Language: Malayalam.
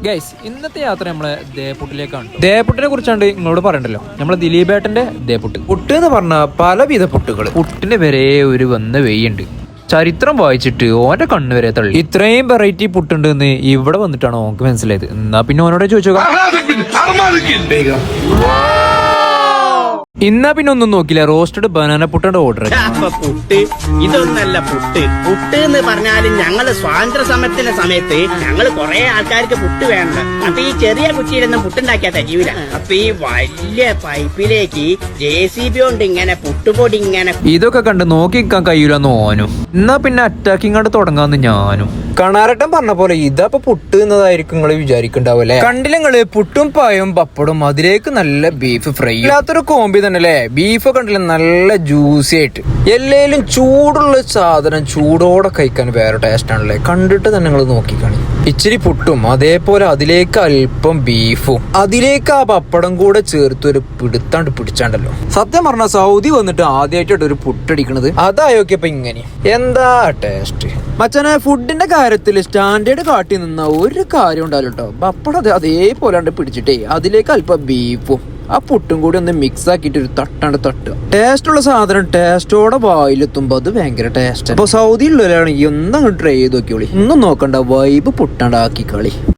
ഗൈസ് ഇന്നത്തെ യാത്ര നമ്മളെ ദേപുട്ടിലേക്കാണ്. ദേപുട്ടിനെ കുറിച്ചാണ്ട് നിങ്ങളോട് പറയണ്ടല്ലോ, നമ്മളെ ദിലീപേട്ടന്റെ ദേപുട്ട്. പുട്ട് എന്ന് പറഞ്ഞാൽ പലവിധ പുട്ടുകൾ. പുട്ടിന്റെ വരെ ഒരു വന്ന വെയ്യുണ്ട്. ചരിത്രം വായിച്ചിട്ട് ഓന്റെ കണ്ണ് വരെ തള്ളി. ഇത്രയും വെറൈറ്റി പുട്ടുണ്ട് എന്ന് ഇവിടെ വന്നിട്ടാണ് ഓർക്ക് മനസ്സിലായത്. എന്നാ പിന്നെ ഓനോട് ചോദിച്ചോ. ഇന്നാ പിന്നെ ഒന്നും നോക്കില്ല, റോസ്റ്റഡ് ബനാന പുട്ടിന്റെ ഓർഡർ. പുട്ട് ഇതൊന്നല്ല പുട്ട്. പുട്ട് എന്ന് പറഞ്ഞാലും ഞങ്ങള് സ്വാതന്ത്ര്യ സമരത്തിന്റെ സമയത്ത് ഞങ്ങള് കുറെ ആൾക്കാർക്ക് പുട്ട് വേണ്ട. അപ്പൊ ഈ ചെറിയ കുറ്റിയിലൊന്നും പുട്ടുണ്ടാക്കിയാ തരില്ല. അപ്പൊ ഈ വലിയ പൈപ്പിലേക്ക് JCB കൊണ്ട് ഇങ്ങനെ പുട്ടുപൊടി ഇങ്ങനെ. ഇതൊക്കെ കണ്ട് നോക്കി നിൽക്കാൻ കഴിയൂലെന്ന് ഓനും. എന്നാ പിന്നെ അറ്റാക്കിങ് കണ്ട് തുടങ്ങാന്ന് ഞാനും. കണാരട്ടം പറഞ്ഞ പോലെ ഇതപ്പൊ പുട്ട് എന്നതായിരിക്കും നിങ്ങൾ വിചാരിക്കണ്ടാവല്ലേ. കണ്ടില്ലങ്ങള് പുട്ടും പായും പപ്പടും, അതിലേക്ക് നല്ല ബീഫ് ഫ്രൈ. ഇല്ലാത്തൊരു കോമ്പി തന്നെ അല്ലേ. ബീഫ് കണ്ടില്ല നല്ല ജ്യൂസി ആയിട്ട്. എല്ലേലും ചൂടുള്ള സാധനം ചൂടോടെ കഴിക്കാൻ വേറെ ടേസ്റ്റ് ആണല്ലേ. കണ്ടിട്ട് തന്നെ നിങ്ങൾ നോക്കിക്കാണി. ഇച്ചിരി പുട്ടും അതേപോലെ അതിലേക്ക് അല്പം ബീഫും അതിലേക്ക് ആ പപ്പടം കൂടെ ചേർത്ത് ഒരു പിടുത്താണ്ട് പിടിച്ചാണ്ടല്ലോ. സത്യം പറഞ്ഞ സൗദി വന്നിട്ട് ആദ്യമായിട്ടാണ് ഒരു പുട്ടടിക്കണത്. അതായോക്കിയപ്പോ ഇങ്ങനെ എന്താ ടേസ്റ്റ് മച്ചാനെ. ഫുഡിന്റെ കാര്യത്തിൽ സ്റ്റാൻഡേർഡ് കാട്ടി നിന്ന ഒരു കാര്യം ഉണ്ടാവില്ല കേട്ടോ. പപ്പടം അതേപോലെ പിടിച്ചിട്ടേ അതിലേക്ക് അല്പം ബീഫും ആ പുട്ടും കൂടി ഒന്ന് മിക്സ് ആക്കിയിട്ട് ഒരു തട്ടാണ്ട് തട്ടുക. ടേസ്റ്റ് ഉള്ള സാധനം ടേസ്റ്റോടെ വായിലെത്തുമ്പോ അത് ഭയങ്കര ടേസ്റ്റ്. അപ്പൊ സൗദി ഉള്ളവരാണെങ്കിൽ ഒന്നങ്ങ് ട്രൈ ചെയ്ത് നോക്കിയോളി. ഒന്നും നോക്കണ്ട, വൈബ് പുട്ടാണ്ട് ആക്കി കളി.